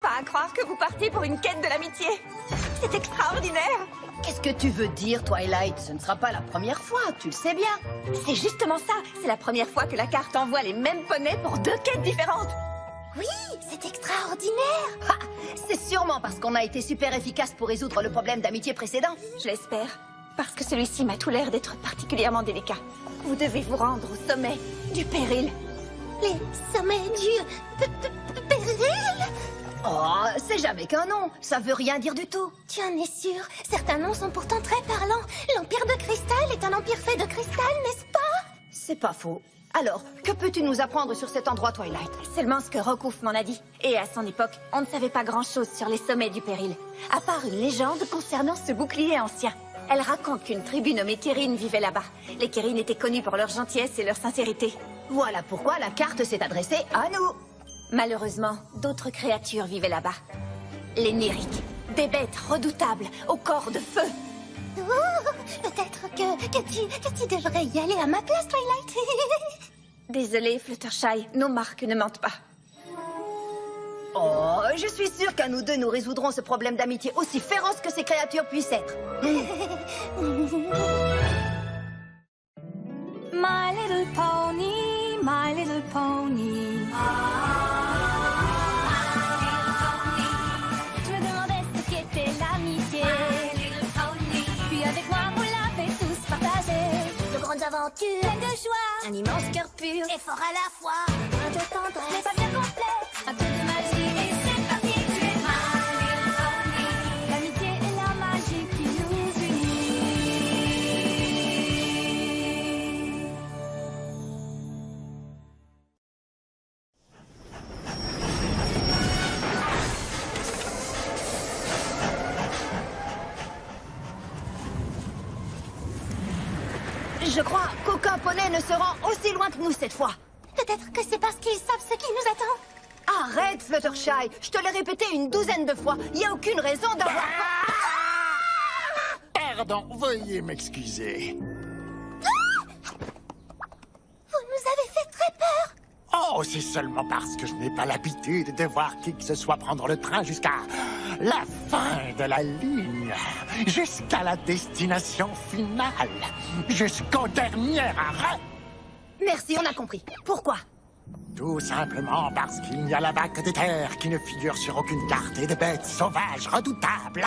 Pas à croire que vous partez pour une quête de l'amitié. C'est extraordinaire. Qu'est-ce que tu veux dire, Twilight? Ce ne sera pas la première fois, tu le sais bien. C'est justement ça. C'est la première fois que la carte envoie les mêmes poneys pour 2 quêtes différentes. Oui, c'est extraordinaire. Ha! C'est sûrement parce qu'on a été super efficace pour résoudre le problème d'amitié précédent. Je l'espère. Parce que celui-ci m'a tout l'air d'être particulièrement délicat. Vous devez vous rendre au sommet du péril. Les sommets du... péril? Oh, c'est jamais qu'un nom. Ça veut rien dire du tout. Tu en es sûr? Certains noms sont pourtant très parlants. L'Empire de Cristal est un empire fait de cristal, n'est-ce pas? C'est pas faux. Alors, que peux-tu nous apprendre sur cet endroit, Twilight? Seulement ce que Rokouf m'en a dit. Et à son époque, on ne savait pas grand-chose sur les sommets du péril. À part une légende concernant ce bouclier ancien. Elle raconte qu'une tribu nommée Kirin vivait là-bas. Les Kirin étaient connus pour leur gentillesse et leur sincérité. Voilà pourquoi la carte s'est adressée à nous. Malheureusement, d'autres créatures vivaient là-bas. Les Nériques. Des bêtes redoutables, au corps de feu. Oh, peut-être que tu devrais y aller à ma place, Twilight. Désolée, Fluttershy, nos marques ne mentent pas. Oh, je suis sûre qu'à nous deux, nous résoudrons ce problème d'amitié aussi féroce que ces créatures puissent être. My little pony, my little pony. Je me demandais ce qu'était l'amitié. Puis avec moi, vous l'avez tous partagé. De grandes aventures, Pleine de joie, un immense cœur pur et fort à la fois. un de tendresse. Mais pas bien complète, un peu de magie et c'est parti. Tu es my little pony. L'amitié et la magie qui nous unit. Je crois qu'aucun poney ne se rend aussi loin que nous cette fois. Peut-être que c'est parce qu'ils savent ce qui nous attend. Arrête, Fluttershy. Je te l'ai répété une douzaine de fois. Il n'y a aucune raison d'avoir... Pardon, veuillez m'excuser. Vous nous avez fait très peur. Oh, c'est seulement parce que je n'ai pas l'habitude de voir qui que ce soit prendre le train jusqu'à la fin de la ligne, jusqu'à la destination finale, jusqu'au dernier arrêt. Merci, on a compris. Pourquoi? Tout simplement parce qu'il n'y a là-bas que des terres qui ne figurent sur aucune carte et des bêtes sauvages redoutables.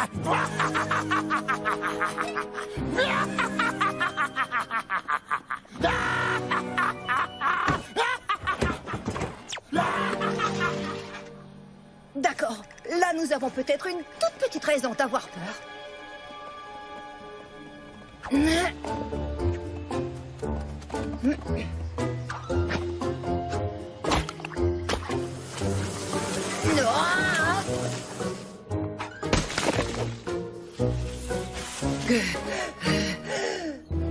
D'accord. Là, nous avons peut-être une toute petite raison d'avoir peur.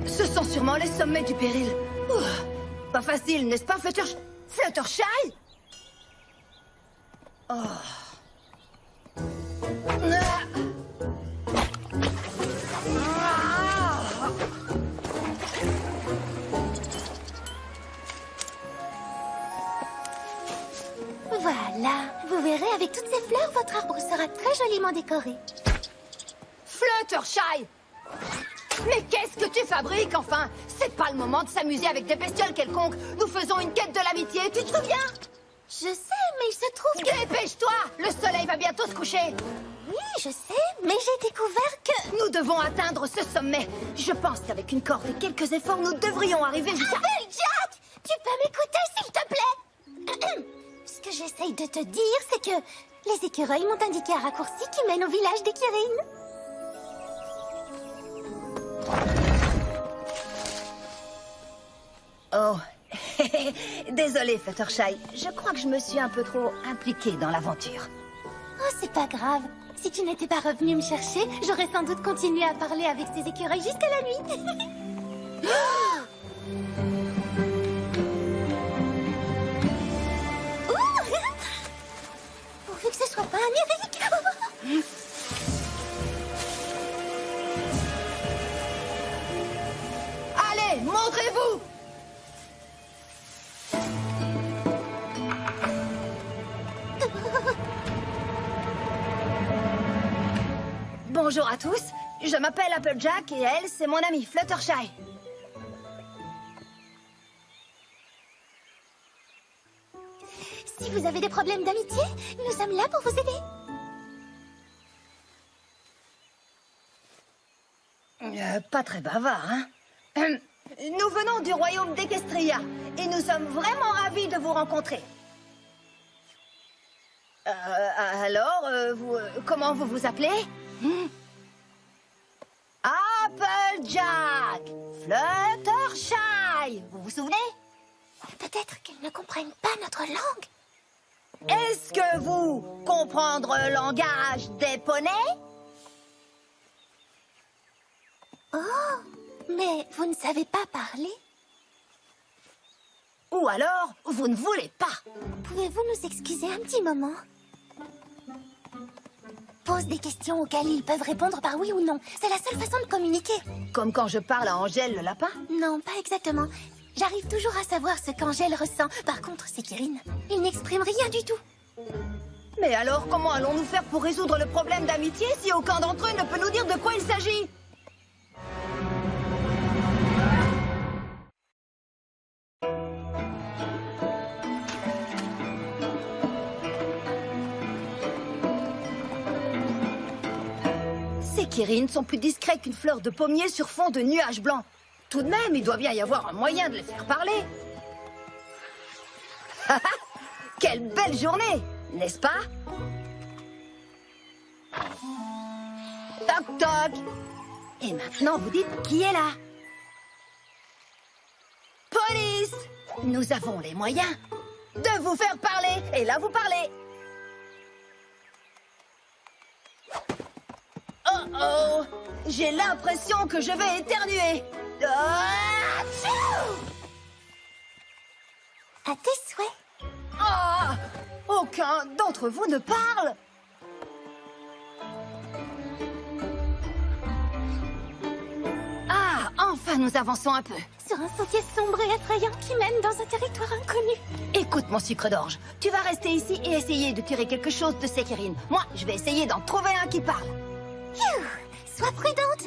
Ce sont sûrement les sommets du péril. Ouh, pas facile, n'est-ce pas, Fluttershy? Oh. Voilà, vous verrez, avec toutes ces fleurs, votre arbre sera très joliment décoré. Fluttershy! Mais qu'est-ce que tu fabriques, enfin? C'est pas le moment de s'amuser avec des bestioles quelconques. Nous faisons une quête de l'amitié, tu te souviens? Je sais, mais il se trouve que... Dépêche-toi! Le soleil va bientôt se coucher. Oui, je sais, mais j'ai découvert que... Nous devons atteindre ce sommet. Je pense qu'avec une corde et quelques efforts, nous devrions arriver jusqu'à... Jack, tu peux m'écouter, s'il te plaît? Ce que j'essaye de te dire, c'est que les écureuils m'ont indiqué un raccourci qui mène au village des Kirin. Oh, désolée, Fluttershy. Je crois que je me suis un peu trop impliquée dans l'aventure. Oh, c'est pas grave. Si tu n'étais pas revenu me chercher, j'aurais sans doute continué à parler avec ces écureuils jusqu'à la nuit. Ouh! Pourvu que ce soit pas un Eric. Allez, montrez-vous! Bonjour à tous, je m'appelle Applejack et elle, c'est mon amie Fluttershy. Si vous avez des problèmes d'amitié, nous sommes là pour vous aider. Pas très bavard, hein? Nous venons du royaume d'Equestria et nous sommes vraiment ravis de vous rencontrer. Comment vous vous appelez? Applejack, Fluttershy, vous vous souvenez? Peut-être qu'elles ne comprennent pas notre langue. Est-ce que vous comprendre le langage des poneys? Oh, mais vous ne savez pas parler? Ou alors, vous ne voulez pas? Pouvez-vous nous excuser un petit moment? Pose des questions auxquelles ils peuvent répondre par oui ou non. C'est la seule façon de communiquer. Comme quand je parle à Angèle le lapin? Non, pas exactement. J'arrive toujours à savoir ce qu'Angèle ressent. Par contre, c'est Kérine. Il n'exprime rien du tout. Mais alors, comment allons-nous faire pour résoudre le problème d'amitié si aucun d'entre eux ne peut nous dire de quoi il s'agit? Ces Kérines sont plus discrets qu'une fleur de pommier sur fond de nuages blancs. Tout de même, il doit bien y avoir un moyen de les faire parler. Quelle belle journée, n'est-ce pas? Toc toc. Et maintenant, vous dites qui est là? Police! Nous avons les moyens de vous faire parler. Et là, vous parlez. Oh oh! J'ai l'impression que je vais éternuer. Ah, À tes souhaits. ah, aucun d'entre vous ne parle. Ah, enfin nous avançons un peu. Sur un sentier sombre et effrayant qui mène dans un territoire inconnu. Écoute, mon sucre d'orge, tu vas rester ici et essayer de tirer quelque chose de ces Kérines. Moi, je vais essayer d'en trouver un qui parle. Phew, sois prudente.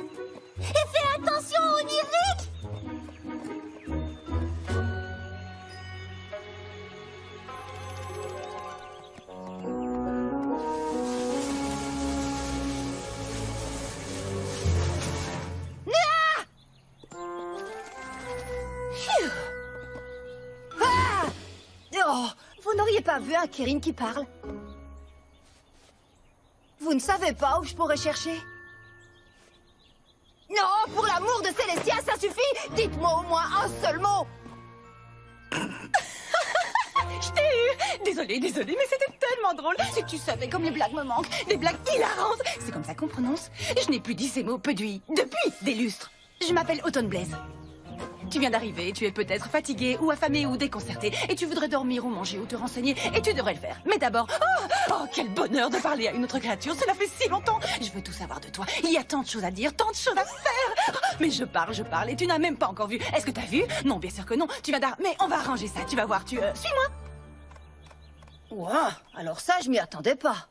Et fais attention aux lyriques. Ah! Oh, vous n'auriez pas vu un Kérine qui parle? Vous ne savez pas où je pourrais chercher? Non, pour l'amour de Célestia, ça suffit! Dites-moi au moins un seul mot! Je t'ai eu. Désolée, mais c'était tellement drôle. Si tu savais comme les blagues me manquent, des blagues hilarantes. C'est comme ça qu'on prononce. Je n'ai plus dit ces mots depuis des lustres. Je m'appelle Autumn Blaze. Tu viens d'arriver, tu es peut-être fatigué ou affamé ou déconcerté et tu voudrais dormir ou manger ou te renseigner et tu devrais le faire. Mais d'abord, oh, quel bonheur de parler à une autre créature, cela fait si longtemps. Je veux tout savoir de toi. Il y a tant de choses à dire, tant de choses à faire. Mais je parle et tu n'as même pas encore vu. Est-ce que t'as vu? Non, bien sûr que non. Tu viens d'arriver. Mais on va arranger ça, tu vas voir. Suis-moi. Ouah, alors ça, je m'y attendais pas.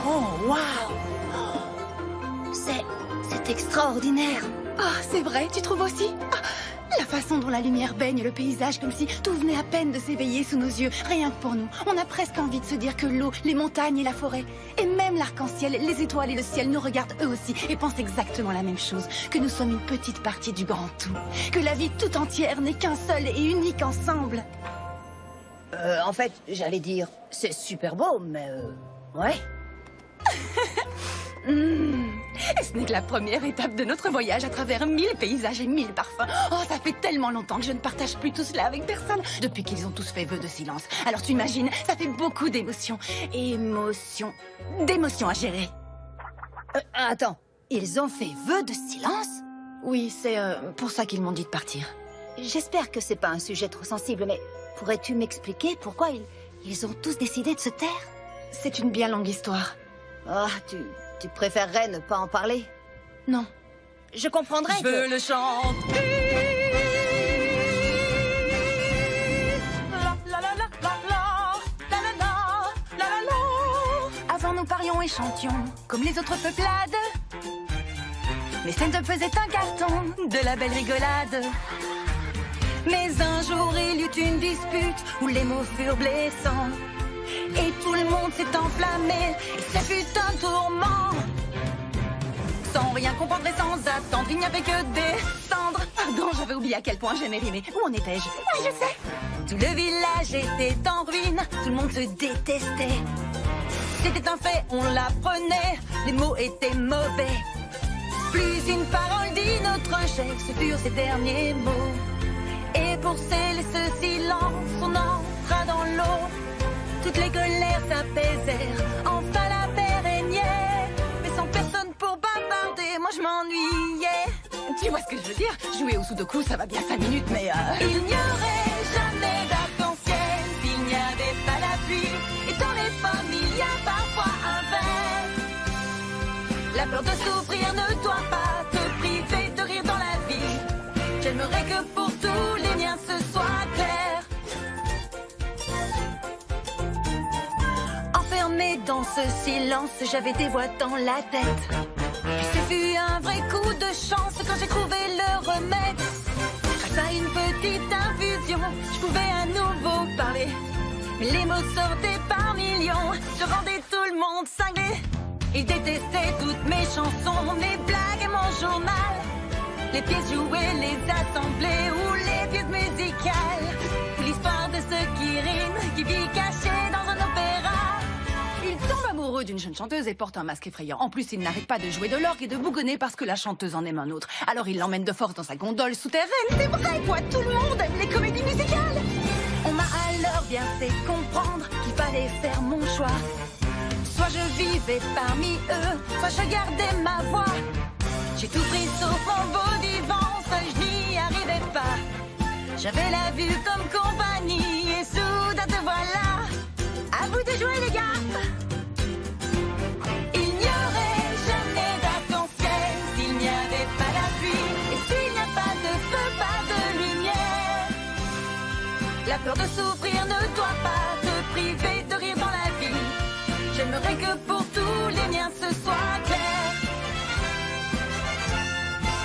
Oh, waouh! C'est extraordinaire. Ah, c'est vrai, tu trouves aussi? Ah, la façon dont la lumière baigne le paysage, comme si tout venait à peine de s'éveiller sous nos yeux. Rien que pour nous, on a presque envie de se dire que l'eau, les montagnes et la forêt, et même l'arc-en-ciel, les étoiles et le ciel nous regardent eux aussi et pensent exactement la même chose. Que nous sommes une petite partie du grand tout. Que la vie tout entière n'est qu'un seul et unique ensemble. En fait, j'allais dire, c'est super beau, mais ouais. Et ce n'est que la première étape de notre voyage à travers 1000 paysages et 1000 parfums. Oh, ça fait tellement longtemps que je ne partage plus tout cela avec personne. Depuis qu'ils ont tous fait vœu de silence. Alors tu imagines, ça fait beaucoup d'émotions. D'émotions à gérer. Attends, ils ont fait vœu de silence? Oui, c'est pour ça qu'ils m'ont dit de partir. J'espère que c'est pas un sujet trop sensible, mais pourrais-tu m'expliquer pourquoi ils ont tous décidé de se taire? C'est une bien longue histoire. Ah, tu préférerais ne pas en parler? Non. Je comprendrais Je veux le chanter. La la la la la échantillon, comme les autres peuplades. Mais stand-up faisait un carton, de la belle rigolade. Mais un jour il y eut une dispute où les mots furent blessants. Et tout le monde s'est enflammé, et ce fut un tourment. Sans rien comprendre et sans attendre, il n'y avait que des cendres. Pardon, j'avais oublié à quel point j'aimais rimer. Où en étais-je? Oui, je sais. Tout le village était en ruine, tout le monde se détestait. C'était un fait, on l'apprenait, les mots étaient mauvais. Plus une parole dit notre chef, ce furent ses derniers mots. Et pour sceller ce silence, on entra dans l'eau. Toutes les colères s'apaisèrent, enfin la paix régnait. Mais sans personne pour bavarder, moi je m'ennuyais. Tu vois ce que je veux dire? Jouer au sudoku, ça va bien 5 minutes, mais il n'y aurait jamais d'arc-en-ciel s'il n'y avait pas la pluie. Et dans les pommes, il y a parfois un verre. La peur de souffrir ne doit pas te priver de rire dans la vie. J'aimerais que pour tous les miens ce soit clair. Enfermée dans ce silence, j'avais des voix dans la tête. Ce fut un vrai coup de chance quand j'ai trouvé le remède. Grâce à une petite infusion, je pouvais à nouveau parler. Mais les mots sortaient par millions, je rendais tout le monde cinglé. Ils détestaient toutes mes chansons, mes blagues et mon journal. Les pièces jouées, les assemblées ou les pièces musicales. L'histoire de ce Kirin qui vit caché dans un opéra. Il tombe amoureux d'une jeune chanteuse et porte un masque effrayant. En plus, il n'arrête pas de jouer de l'orgue et de bougonner parce que la chanteuse en aime un autre. Alors il l'emmène de force dans sa gondole souterraine. C'est vrai, quoi, tout le monde aime les comédies musicales. On m'a alors bien fait comprendre qu'il fallait faire mon choix. Soit je vivais parmi eux, soit je gardais ma voix. J'ai tout pris sauf mon beau divan, seul je n'y arrivais pas. J'avais la vue comme compagnie et soudain te voilà. À vous de jouer les gars. Il n'y aurait jamais d'arc-en-ciel s'il n'y avait pas la pluie. Et s'il n'y a pas de feu, pas de lumière. La peur de souffrir ne doit pas te priver de rire dans la vie. J'aimerais que pour tous les miens ce soit clair.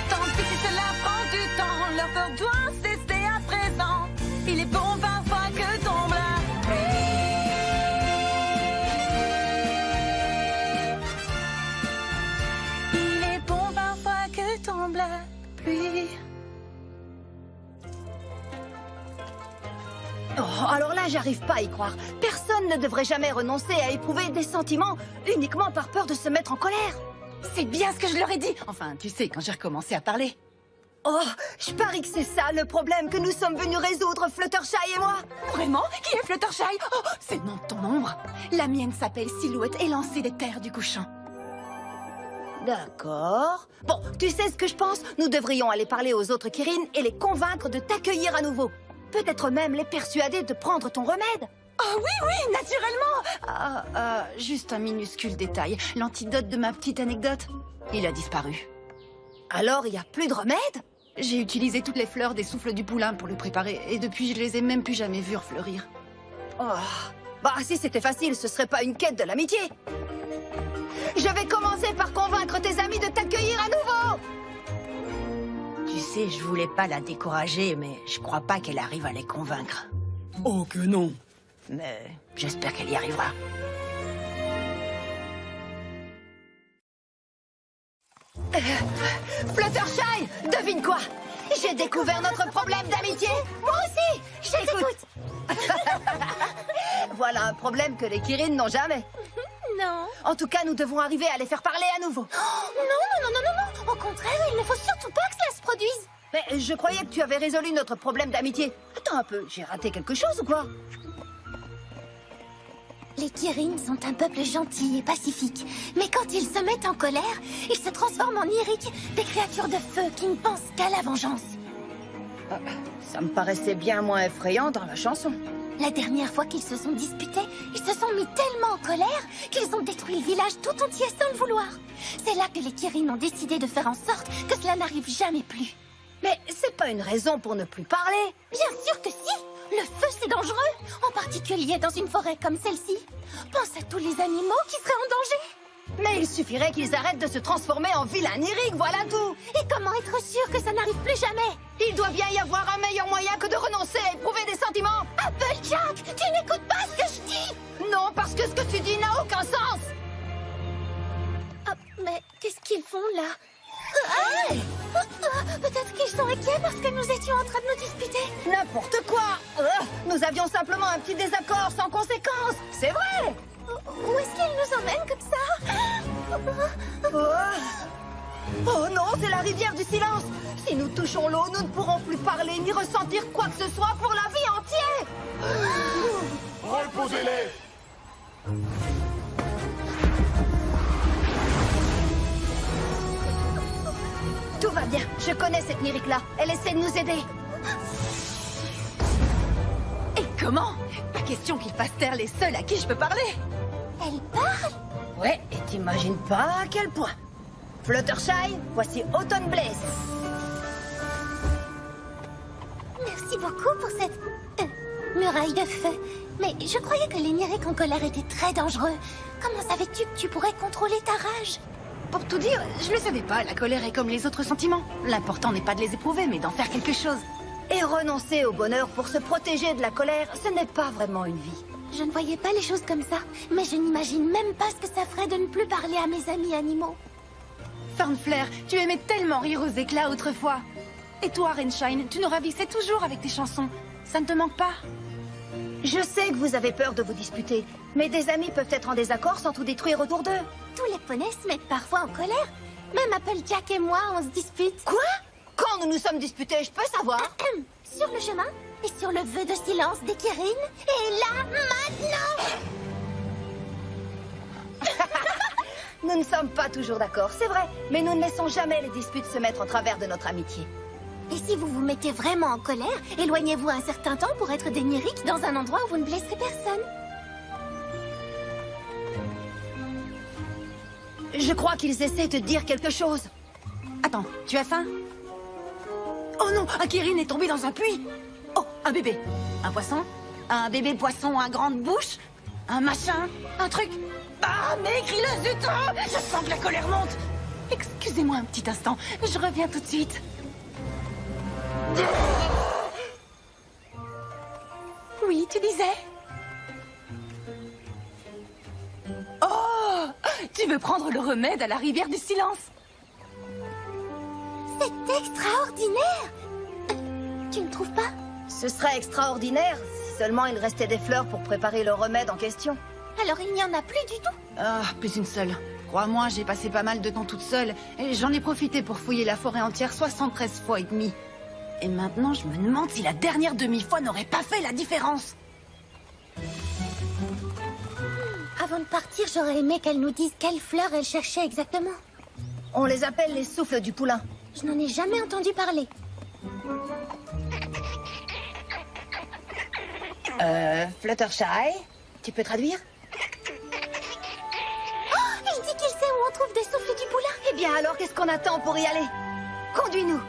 Tant pis si cela prend du temps, leur peur doit cesser à présent. Il est bon parfois que tombe la pluie. Il est bon parfois que tombe la pluie. Oh, alors là, j'arrive pas à y croire. Personne ne devrait jamais renoncer à éprouver des sentiments uniquement par peur de se mettre en colère. C'est bien ce que je leur ai dit. Enfin, tu sais, quand j'ai recommencé à parler. Oh, je parie que c'est ça le problème que nous sommes venus résoudre, Fluttershy et moi. Vraiment? Qui est Fluttershy? Oh, c'est le nom de ton ombre. La mienne s'appelle Silhouette et lancée des terres du couchant. D'accord. Bon, tu sais ce que je pense? Nous devrions aller parler aux autres Kirin et les convaincre de t'accueillir à nouveau. Peut-être même les persuader de prendre ton remède. Oh oui, naturellement. Juste un minuscule détail. L'antidote de ma petite anecdote, il a disparu. Alors, il n'y a plus de remède? J'ai utilisé toutes les fleurs des souffles du poulain pour le préparer. Et depuis, je les ai même plus jamais vues refleurir. Oh. Bah, si c'était facile, ce serait pas une quête de l'amitié. Je vais commencer par convaincre tes amis de t'accueillir à nouveau. Tu sais, je voulais pas la décourager, mais je crois pas qu'elle arrive à les convaincre. Oh que non. Mais j'espère qu'elle y arrivera. Fluttershy, devine quoi? J'ai découvert notre problème d'amitié. Moi aussi, je t'écoute. Voilà un problème que les Kirin n'ont jamais. Non. En tout cas, nous devons arriver à les faire parler à nouveau. Non. Au contraire, il ne faut surtout pas que cela se produise. Mais je croyais que tu avais résolu notre problème d'amitié. Attends un peu, j'ai raté quelque chose ou quoi? Les Kirin sont un peuple gentil et pacifique. Mais quand ils se mettent en colère, ils se transforment en Lyric, des créatures de feu qui ne pensent qu'à la vengeance. Ça me paraissait bien moins effrayant dans la chanson. La dernière fois qu'ils se sont disputés, ils se sont mis tellement en colère qu'ils ont détruit le village tout entier sans le vouloir. C'est là que les Kirin ont décidé de faire en sorte que cela n'arrive jamais plus. Mais c'est pas une raison pour ne plus parler. Bien sûr que si! Le feu, c'est dangereux, en particulier dans une forêt comme celle-ci. Pense à tous les animaux qui seraient en danger. Mais il suffirait qu'ils arrêtent de se transformer en vilains Nyrick, voilà tout. Et comment être sûr que ça n'arrive plus jamais? Il doit bien y avoir un meilleur moyen que de renoncer à éprouver des sentiments. Applejack, tu n'écoutes pas ce que je dis! Non, parce que ce que tu dis n'a aucun sens. Oh, mais qu'est-ce qu'ils font là? Peut-être qu'ils sont inquiets parce que nous étions en train de nous disputer. N'importe quoi. Nous avions simplement un petit désaccord sans conséquence. C'est vrai. Où est-ce qu'ils nous emmènent comme ça? Oh non, c'est la rivière du silence. Si nous touchons l'eau, nous ne pourrons plus parler ni ressentir quoi que ce soit pour la vie entière. Reposez-les! Tout va bien. Je connais cette Nyrick-là. Elle essaie de nous aider. Et comment? Pas question qu'ils fassent taire les seuls à qui je peux parler. Elle parle? Ouais, et t'imagines pas à quel point. Fluttershy, voici Autumn Blaze. Merci beaucoup pour cette muraille de feu. Mais je croyais que les Nyrick en colère étaient très dangereux. Comment savais-tu que tu pourrais contrôler ta rage? Pour tout dire, je le savais pas, la colère est comme les autres sentiments. L'important n'est pas de les éprouver, mais d'en faire quelque chose. Et renoncer au bonheur pour se protéger de la colère, ce n'est pas vraiment une vie. Je ne voyais pas les choses comme ça. Mais je n'imagine même pas ce que ça ferait de ne plus parler à mes amis animaux. Fernflair, tu aimais tellement rire aux éclats autrefois. Et toi, Rainshine, tu nous ravissais toujours avec tes chansons. Ça ne te manque pas? Je sais que vous avez peur de vous disputer, mais des amis peuvent être en désaccord sans tout détruire autour d'eux. Tous les poneys se mettent parfois en colère. Même Applejack et moi, on se dispute. Quoi? Quand nous nous sommes disputés, je peux savoir? Sur le chemin et sur le vœu de silence des Kirin. Et là, maintenant! Nous ne sommes pas toujours d'accord, c'est vrai, mais nous ne laissons jamais les disputes se mettre en travers de notre amitié. Et si vous vous mettez vraiment en colère, éloignez-vous un certain temps pour être des Nyrick dans un endroit où vous ne blesserez personne. Je crois qu'ils essaient de dire quelque chose. Attends, tu as faim? Oh non, un Kirin est tombé dans un puits. Oh, un bébé. Un poisson? Un bébé poisson à grande bouche? Un machin? Un truc? Ah, mais écris-le, zut! Je sens que la colère monte. Excusez-moi un petit instant, je reviens tout de suite. Oui, tu disais? Oh! Tu veux prendre le remède à la rivière du silence? C'est extraordinaire! Tu ne trouves pas? Ce serait extraordinaire si seulement il restait des fleurs pour préparer le remède en question. Alors il n'y en a plus du tout? Ah, plus une seule. Crois-moi, j'ai passé pas mal de temps toute seule, et j'en ai profité pour fouiller la forêt entière 73 fois et demie. Et maintenant, je me demande si la dernière demi-fois n'aurait pas fait la différence. Avant de partir, j'aurais aimé qu'elle nous dise quelles fleurs elle cherchait exactement. On les appelle les souffles du poulain. Je n'en ai jamais entendu parler. Fluttershy, tu peux traduire? Oh, il dit qu'il sait où on trouve des souffles du poulain. Eh bien alors, qu'est-ce qu'on attend pour y aller? Conduis-nous.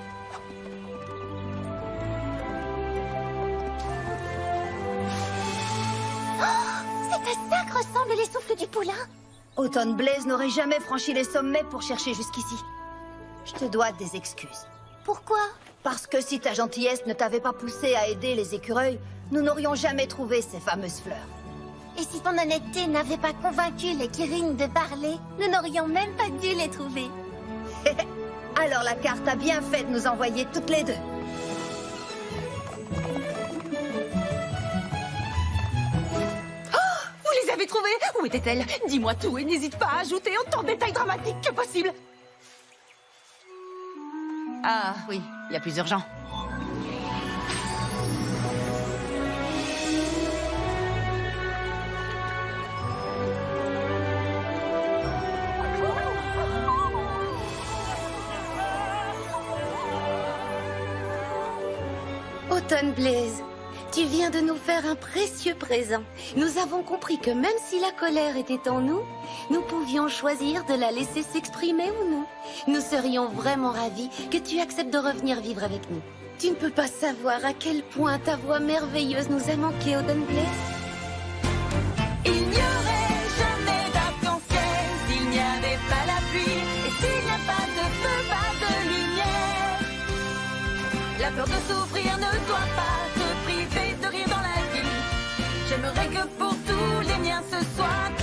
C'est à ça que ressemblent les souffles du poulain. Autumn Blaze n'aurait jamais franchi les sommets pour chercher jusqu'ici. Je te dois des excuses. Pourquoi? Parce que si ta gentillesse ne t'avait pas poussé à aider les écureuils, nous n'aurions jamais trouvé ces fameuses fleurs. Et si ton honnêteté n'avait pas convaincu les Kirin de parler, nous n'aurions même pas dû les trouver. Alors la carte a bien fait de nous envoyer toutes les deux. Vous les avez trouvées? Où était-elle? Dis-moi tout et n'hésite pas à ajouter autant de détails dramatiques que possible. Ah oui, il y a plus urgent. Autumn Blaze, tu viens de nous faire un précieux présent. Nous avons compris que même si la colère était en nous, nous pouvions choisir de la laisser s'exprimer ou non. Nous serions vraiment ravis que tu acceptes de revenir vivre avec nous. Tu ne peux pas savoir à quel point ta voix merveilleuse nous a manqué, Autumn Blaze. Il n'y aurait jamais d'arc-en-ciel s'il n'y avait La peur de souffrir ne doit pas te priver de rire dans la vie. J'aimerais que pour tous les miens ce soit